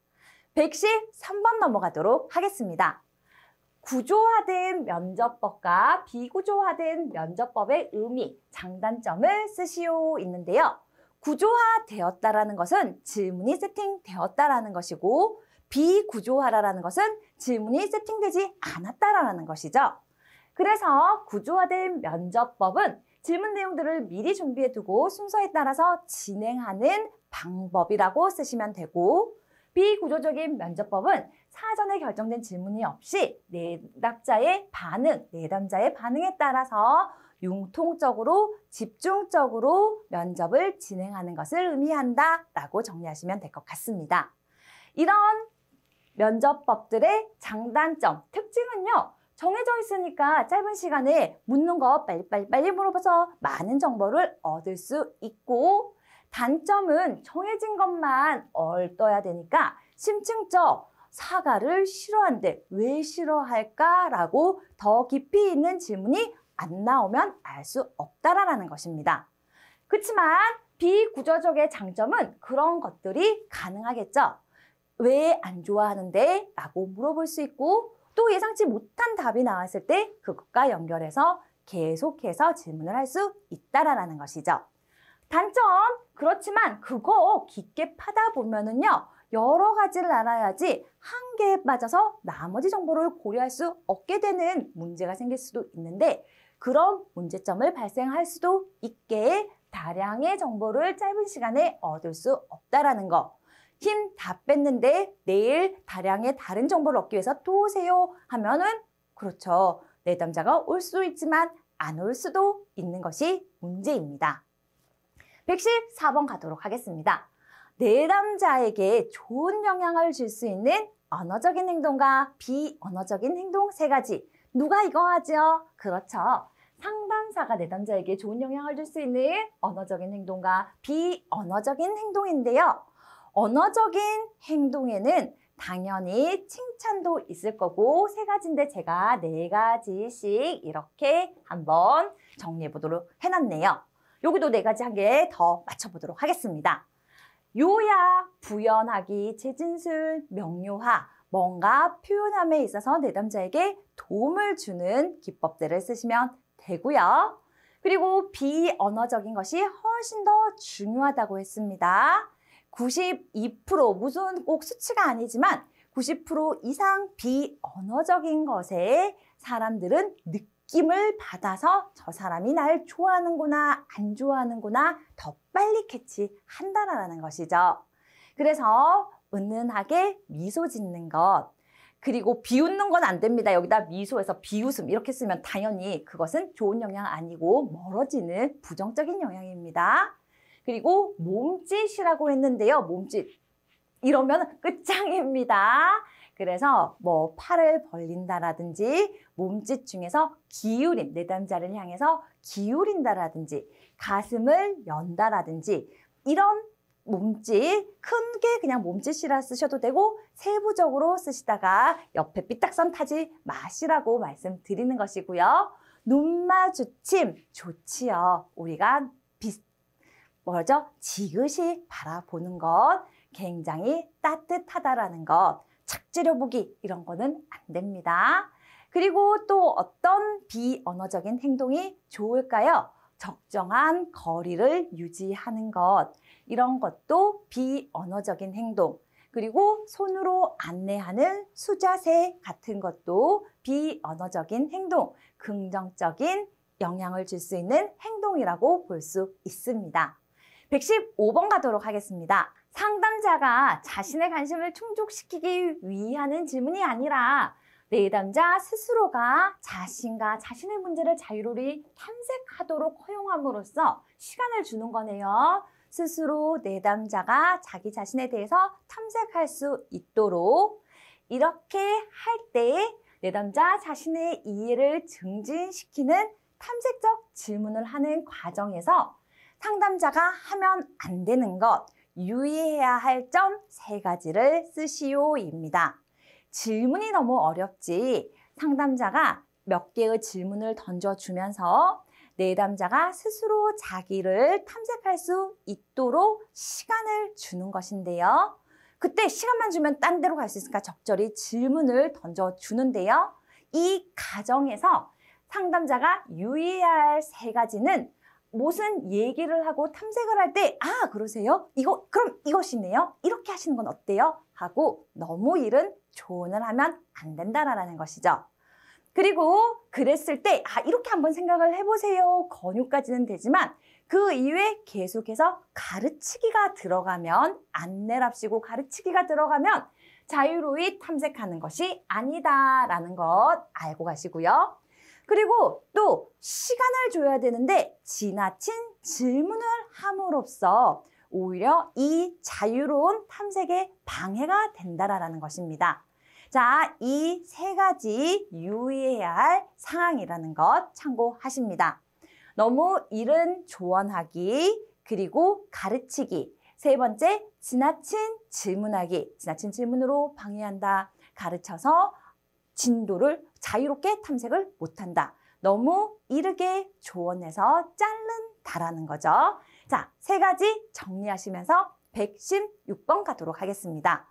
113번 넘어가도록 하겠습니다. 구조화된 면접법과 비구조화된 면접법의 의미, 장단점을 쓰시오 있는데요. 구조화되었다라는 것은 질문이 세팅되었다라는 것이고 비구조화라는 것은 질문이 세팅되지 않았다라는 것이죠. 그래서 구조화된 면접법은 질문 내용들을 미리 준비해두고 순서에 따라서 진행하는 방법이라고 쓰시면 되고 비구조적인 면접법은 사전에 결정된 질문이 없이 내담자의 반응에 따라서 융통적으로 집중적으로 면접을 진행하는 것을 의미한다라고 정리하시면 될 것 같습니다. 이런 면접법들의 장단점, 특징은요. 정해져 있으니까 짧은 시간에 묻는 거 빨리 물어봐서 많은 정보를 얻을 수 있고 단점은 정해진 것만 얻어야 되니까 심층적 사과를 싫어한대. 왜 싫어할까라고 더 깊이 있는 질문이 안 나오면 알 수 없다라는 것입니다. 그렇지만 비구조적의 장점은 그런 것들이 가능하겠죠. 왜 안 좋아하는데? 라고 물어볼 수 있고 또 예상치 못한 답이 나왔을 때 그것과 연결해서 계속해서 질문을 할 수 있다라는 것이죠. 단점, 그렇지만 그거 깊게 파다 보면은요. 여러 가지를 알아야지 한계에 빠져서 나머지 정보를 고려할 수 없게 되는 문제가 생길 수도 있는데 그런 문제점을 발생할 수도 있게 다량의 정보를 짧은 시간에 얻을 수 없다라는 거. 힘 다 뺐는데 내일 다량의 다른 정보를 얻기 위해서 또 오세요 하면은 그렇죠. 내담자가 올 수도 있지만 안 올 수도 있는 것이 문제입니다. 114번 가도록 하겠습니다. 내담자에게 좋은 영향을 줄 수 있는 언어적인 행동과 비언어적인 행동 3가지. 누가 이거 하죠? 그렇죠. 상담사가 내담자에게 좋은 영향을 줄 수 있는 언어적인 행동과 비언어적인 행동인데요. 언어적인 행동에는 당연히 칭찬도 있을 거고 3가지인데 제가 4가지씩 이렇게 한번 정리해 보도록 해놨네요. 여기도 4가지 한 개 더 맞춰보도록 하겠습니다. 요약, 부연하기, 재진술, 명료화, 뭔가 표현함에 있어서 내담자에게 도움을 주는 기법들을 쓰시면 되고요. 그리고 비언어적인 것이 훨씬 더 중요하다고 했습니다. 92% 무슨 꼭 수치가 아니지만 90% 이상 비언어적인 것에 사람들은 느낌을 받아서 저 사람이 날 좋아하는구나 안 좋아하는구나 더 빨리 캐치한다라는 것이죠. 그래서 은은하게 미소 짓는 것 그리고 비웃는 건 안 됩니다. 여기다 미소에서 비웃음 이렇게 쓰면 당연히 그것은 좋은 영향 아니고 멀어지는 부정적인 영향입니다. 그리고 몸짓이라고 했는데요. 몸짓 이러면 끝장입니다. 그래서 뭐 팔을 벌린다라든지 몸짓 중에서 기울임, 내담자를 향해서 기울인다라든지 가슴을 연다라든지 이런 몸짓, 크게 그냥 몸짓이라 쓰셔도 되고 세부적으로 쓰시다가 옆에 삐딱선 타지 마시라고 말씀드리는 것이고요. 눈 마주침 좋지요. 우리가 지그시 바라보는 것, 굉장히 따뜻하다라는 것, 착지려 보기 이런 거는 안 됩니다. 그리고 또 어떤 비언어적인 행동이 좋을까요? 적정한 거리를 유지하는 것, 이런 것도 비언어적인 행동. 그리고 손으로 안내하는 수자세 같은 것도 비언어적인 행동, 긍정적인 영향을 줄 수 있는 행동이라고 볼 수 있습니다. 115번 가도록 하겠습니다. 상담자가 자신의 관심을 충족시키기 위하는 질문이 아니라 내담자 스스로가 자신과 자신의 문제를 자유로이 탐색하도록 허용함으로써 시간을 주는 거네요. 스스로 내담자가 자기 자신에 대해서 탐색할 수 있도록 이렇게 할 때 내담자 자신의 이해를 증진시키는 탐색적 질문을 하는 과정에서 상담자가 하면 안 되는 것, 유의해야 할 점 3가지를 쓰시오입니다. 질문이 너무 어렵지 상담자가 몇 개의 질문을 던져주면서 내담자가 스스로 자기를 탐색할 수 있도록 시간을 주는 것인데요. 그때 시간만 주면 딴 데로 갈 수 있으니까 적절히 질문을 던져주는데요. 이 과정에서 상담자가 유의해야 할 3가지는 무슨 얘기를 하고 탐색을 할 때 아 그러세요? 그럼 이것이네요? 이렇게 하시는 건 어때요? 하고 너무 이른 조언을 하면 안 된다라는 것이죠. 그리고 그랬을 때 이렇게 한번 생각을 해보세요. 권유까지는 되지만 그 이후에 계속해서 가르치기가 들어가면 안내랍시고 가르치기가 들어가면 자유로이 탐색하는 것이 아니다라는 것 알고 가시고요. 그리고 또 시간을 줘야 되는데 지나친 질문을 함으로써 오히려 이 자유로운 탐색에 방해가 된다라는 것입니다. 자, 이 3가지 유의해야 할 상황이라는 것 참고하십니다. 너무 이른 조언하기, 그리고 가르치기. 3번째, 지나친 질문하기. 지나친 질문으로 방해한다. 가르쳐서 진도를 자유롭게 탐색을 못한다. 너무 이르게 조언해서 자른다라는 거죠. 자, 3가지 정리하시면서 116번 가도록 하겠습니다.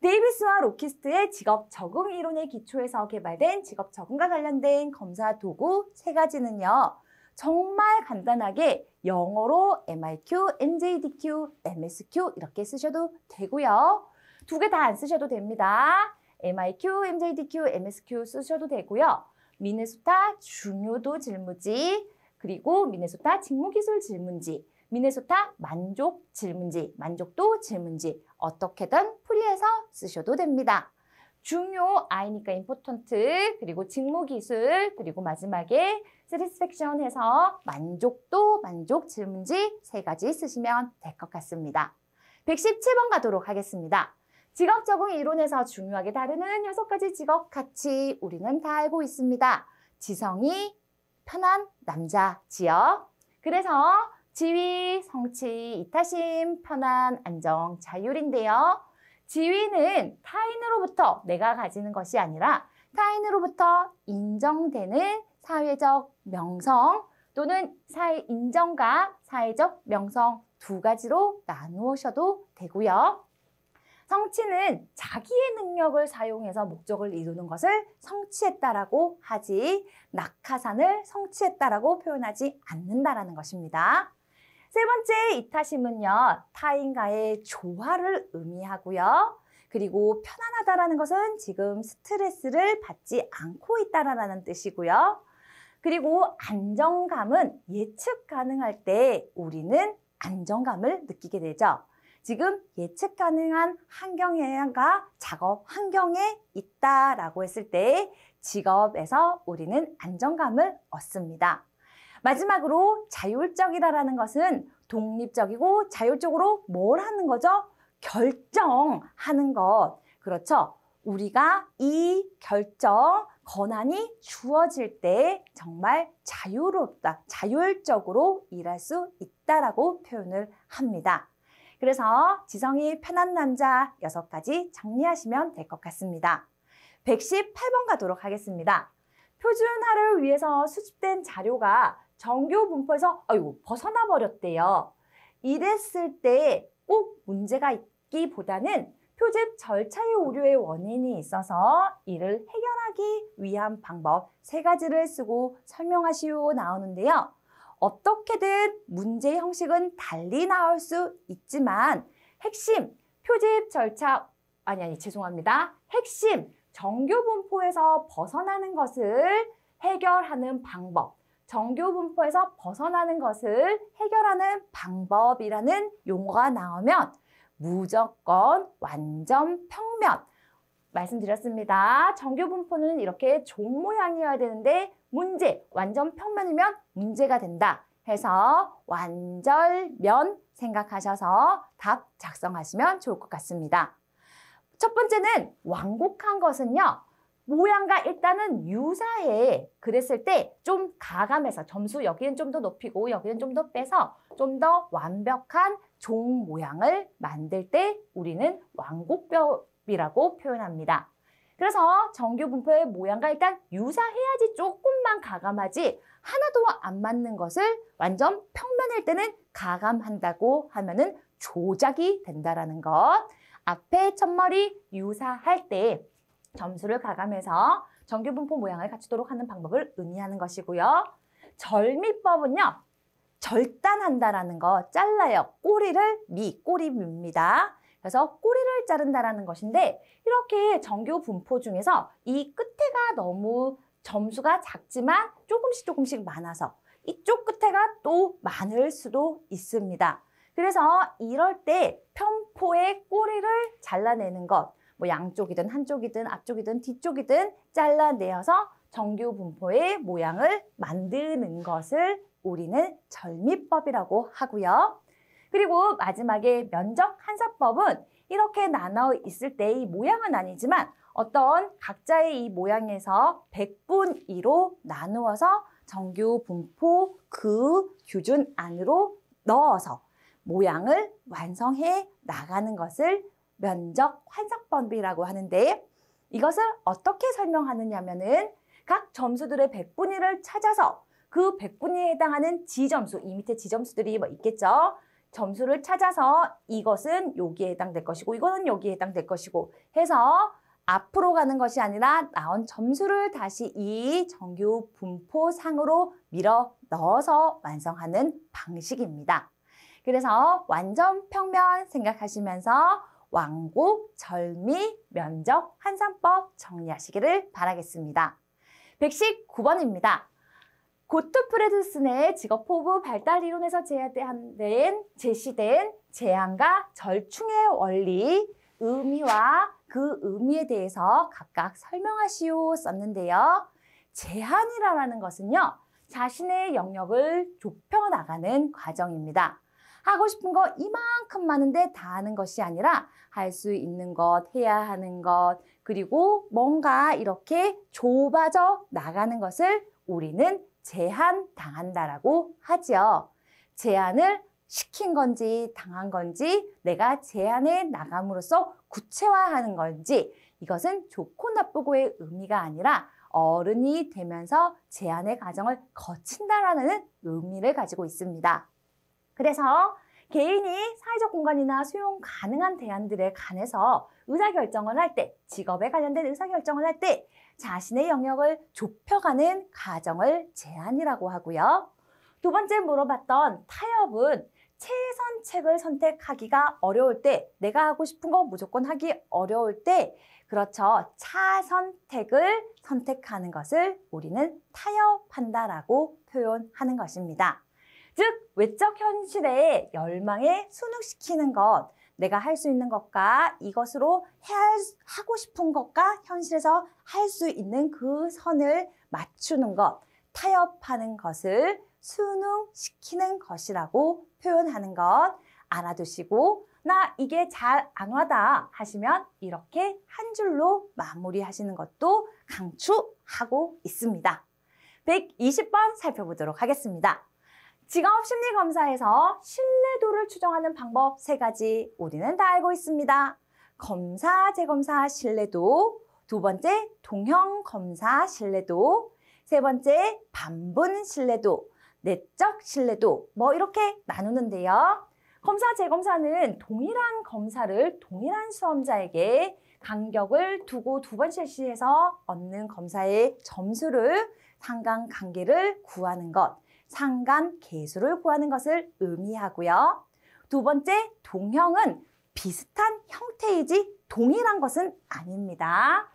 데이비스와 로키스트의 직업 적응 이론의 기초에서 개발된 직업 적응과 관련된 검사 도구 3가지는요. 정말 간단하게 영어로 MIQ, MJDQ, MSQ 이렇게 쓰셔도 되고요. 2개 다 안 쓰셔도 됩니다. MIQ, MJDQ, MSQ 쓰셔도 되고요. 미네소타 중요도 질문지, 그리고 미네소타 직무기술 질문지, 미네소타 만족 질문지, 만족도 질문지 어떻게든 풀이해서 쓰셔도 됩니다. 중요 I니까 important, 그리고 직무기술, 그리고 마지막에 satisfaction 해서 만족도, 만족 질문지 3가지 쓰시면 될 것 같습니다. 117번 가도록 하겠습니다. 직업 적응 이론에서 중요하게 다루는 6가지 직업 가치 우리는 다 알고 있습니다. 지성이 편한 남자지요. 그래서 지위, 성취, 이타심, 편안, 안정, 자율인데요. 지위는 타인으로부터 내가 가지는 것이 아니라 타인으로부터 인정되는 사회적 명성 또는 인정과 사회적 명성 2가지로 나누셔도 되고요. 성취는 자기의 능력을 사용해서 목적을 이루는 것을 성취했다라고 하지 낙하산을 성취했다라고 표현하지 않는다라는 것입니다. 3번째 이타심은요. 타인과의 조화를 의미하고요. 그리고 편안하다라는 것은 지금 스트레스를 받지 않고 있다라는 뜻이고요. 그리고 안정감은 예측 가능할 때 우리는 안정감을 느끼게 되죠. 지금 예측 가능한 환경과 작업 환경에 있다라고 했을 때 직업에서 우리는 안정감을 얻습니다. 마지막으로 자율적이라는 것은 독립적이고 자율적으로 뭘 하는 거죠? 결정하는 것. 그렇죠. 우리가 이 결정, 권한이 주어질 때 정말 자유롭다, 자율적으로 일할 수 있다라고 표현을 합니다. 그래서 지성이 편한 남자 6가지 정리하시면 될 것 같습니다. 118번 가도록 하겠습니다. 표준화를 위해서 수집된 자료가 정교 분포에서 벗어나 버렸대요. 이랬을 때 꼭 문제가 있기보다는 표집 절차의 오류의 원인이 있어서 이를 해결하기 위한 방법 3가지를 쓰고 설명하시오 나오는데요. 어떻게든 문제 형식은 달리 나올 수 있지만 핵심 표집 절차 핵심 정교 분포에서 벗어나는 것을 해결하는 방법, 정교 분포에서 벗어나는 것을 해결하는 방법이라는 용어가 나오면 무조건 완전 평면. 말씀드렸습니다. 정교 분포는 이렇게 종 모양이어야 되는데 문제, 완전 평면이면 문제가 된다 해서 완절면 생각하셔서 답 작성하시면 좋을 것 같습니다. 첫 번째는 완곡한 것은요. 모양과 일단은 유사해. 그랬을 때 좀 가감해서 점수 여기는 좀 더 높이고 여기는 좀 더 빼서 좀 더 완벽한 종 모양을 만들 때 우리는 완곡법이라고 표현합니다. 그래서 정교 분포의 모양과 일단 유사해야지 조금만 가감하지 하나도 안 맞는 것을 완전 평면일 때는 가감한다고 하면은 조작이 된다라는 것. 앞에 첫머리 유사할 때 점수를 가감해서 정교 분포 모양을 갖추도록 하는 방법을 의미하는 것이고요. 절미법은요. 절단한다라는 거, 잘라요. 꼬리를 밉니다. 그래서 꼬리를 자른다라는 것인데 이렇게 정교 분포 중에서 이 끝에가 너무 점수가 작지만 조금씩 많아서 이쪽 끝에가 또 많을 수도 있습니다. 그래서 이럴 때 편포의 꼬리를 잘라내는 것, 양쪽이든 한쪽이든 앞쪽이든 뒤쪽이든 잘라내어서 정교 분포의 모양을 만드는 것을 우리는 절미법이라고 하고요. 그리고 마지막에 면적 한사법은 이렇게 나눠 있을 때 이 모양은 아니지만 어떤 각자의 이 모양에서 100분위로 나누어서 정교 분포 그 기준 안으로 넣어서 모양을 완성해 나가는 것을 면적 환삭법이라고 하는데 이것을 어떻게 설명하느냐면은 각 점수들의 100분위를 찾아서 그 100분위에 해당하는 지점수, 이 밑에 지점수들이 있겠죠. 점수를 찾아서 이것은 여기에 해당될 것이고 이거는 여기에 해당될 것이고 해서 앞으로 가는 것이 아니라 나온 점수를 다시 이 정교 분포상으로 밀어 넣어서 완성하는 방식입니다. 그래서 완전 평면 생각하시면서 완곡, 절미, 면적, 환산법 정리하시기를 바라겠습니다. 119번입니다. 고트프레드슨의 직업포부 발달 이론에서 제시된 제한과 절충의 원리, 의미와 그 의미에 대해서 각각 설명하시오 썼는데요. 제한이라는 것은요. 자신의 영역을 좁혀나가는 과정입니다. 하고 싶은 거 이만큼 많은데 다 하는 것이 아니라 할 수 있는 것, 해야 하는 것, 그리고 뭔가 이렇게 좁아져 나가는 것을 우리는 제한당한다라고 하죠. 제한을 시킨 건지 당한 건지 내가 제한해 나감으로써 구체화하는 건지 이것은 좋고 나쁘고의 의미가 아니라 어른이 되면서 제한의 과정을 거친다라는 의미를 가지고 있습니다. 그래서 개인이 사회적 공간이나 수용 가능한 대안들에 관해서 의사결정을 할 때, 직업에 관련된 의사결정을 할 때 자신의 영역을 좁혀가는 과정을 제한이라고 하고요. 두 번째 물어봤던 타협은 최선책을 선택하기가 어려울 때, 내가 하고 싶은 거 무조건 하기 어려울 때, 그렇죠. 차선택을 선택하는 것을 우리는 타협한다라고 표현하는 것입니다. 즉, 외적 현실에 열망에 순응시키는 것, 내가 할 수 있는 것과 이것으로 하고 싶은 것과 현실에서 할 수 있는 그 선을 맞추는 것, 타협하는 것을 순응시키는 것이라고 표현하는 것 알아두시고 나 이게 잘 안 와다 하시면 이렇게 한 줄로 마무리하시는 것도 강추하고 있습니다. 120번 살펴보도록 하겠습니다. 직업심리검사에서 신뢰도를 추정하는 방법 3가지 우리는 다 알고 있습니다. 검사, 재검사 신뢰도, 두 번째 동형검사 신뢰도, 세 번째 반분 신뢰도, 내적 신뢰도 이렇게 나누는데요. 검사, 재검사는 동일한 검사를 동일한 수험자에게 간격을 두고 2번 실시해서 얻는 검사의 점수를 상관관계를 구하는 것, 상관계수를 구하는 것을 의미하고요. 두 번째, 동형은 비슷한 형태이지 동일한 것은 아닙니다.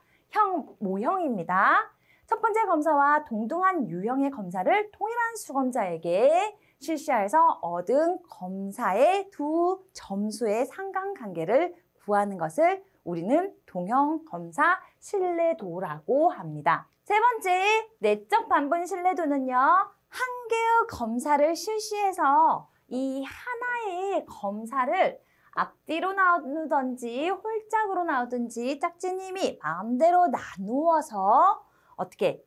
모형입니다. 첫 번째 검사와 동등한 유형의 검사를 동일한 수검자에게 실시해서 얻은 검사의 두 점수의 상관관계를 구하는 것을 우리는 동형검사 신뢰도라고 합니다. 세 번째, 내적 반분 신뢰도는요. 한 개의 검사를 실시해서 이 하나의 검사를 앞뒤로 나누든지 홀짝으로 나누든지 짝지님이 마음대로 나누어서 어떻게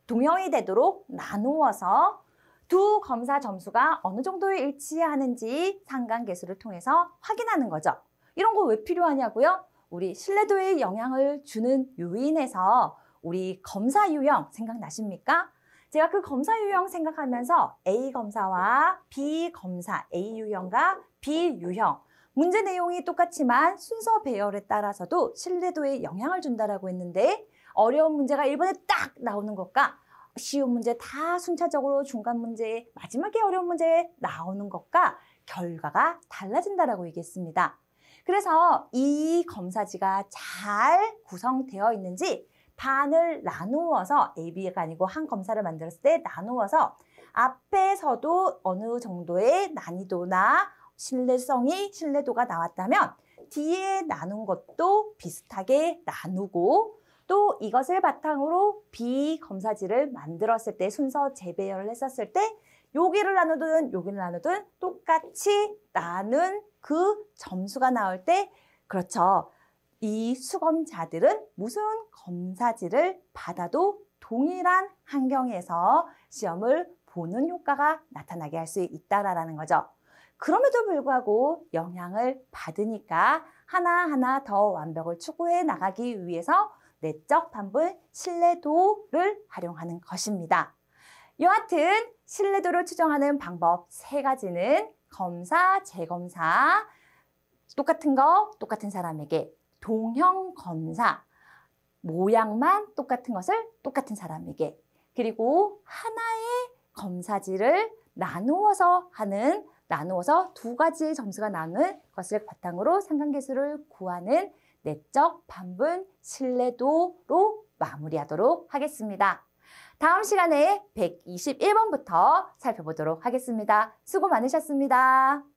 동형이 되도록 나누어서 두 검사 점수가 어느 정도에 일치하는지 상관계수를 통해서 확인하는 거죠. 이런 거 왜 필요하냐고요? 우리 신뢰도에 영향을 주는 요인에서 우리 검사 유형 생각나십니까? 제가 그 검사 유형 생각하면서 A 검사와 B 검사, A 유형과 B 유형 문제 내용이 똑같지만 순서 배열에 따라서도 신뢰도에 영향을 준다라고 했는데 어려운 문제가 1번에 딱 나오는 것과 쉬운 문제 다 순차적으로 중간 문제, 마지막에 어려운 문제 나오는 것과 결과가 달라진다라고 얘기했습니다. 그래서 이 검사지가 잘 구성되어 있는지 반을 나누어서 AB가 아니고 한 검사를 만들었을 때 나누어서 앞에서도 어느 정도의 난이도나 신뢰도가 나왔다면 뒤에 나눈 것도 비슷하게 나누고 또 이것을 바탕으로 B 검사지를 만들었을 때 순서 재배열을 했었을 때 여기를 나누든 여기를 나누든 똑같이 나눈 그 점수가 나올 때 그렇죠. 이 수검자들은 무슨 검사지를 받아도 동일한 환경에서 시험을 보는 효과가 나타나게 할 수 있다라는 거죠. 그럼에도 불구하고 영향을 받으니까 하나하나 더 완벽을 추구해 나가기 위해서 내적 반분 신뢰도를 활용하는 것입니다. 여하튼 신뢰도를 추정하는 방법 3가지는 검사, 재검사, 똑같은 거 똑같은 사람에게 동형 검사, 모양만 똑같은 것을 똑같은 사람에게 그리고 하나의 검사지를 나누어서 2가지의 점수가 나오는 것을 바탕으로 상관계수를 구하는 내적 반분 신뢰도로 마무리하도록 하겠습니다. 다음 시간에 121번부터 살펴보도록 하겠습니다. 수고 많으셨습니다.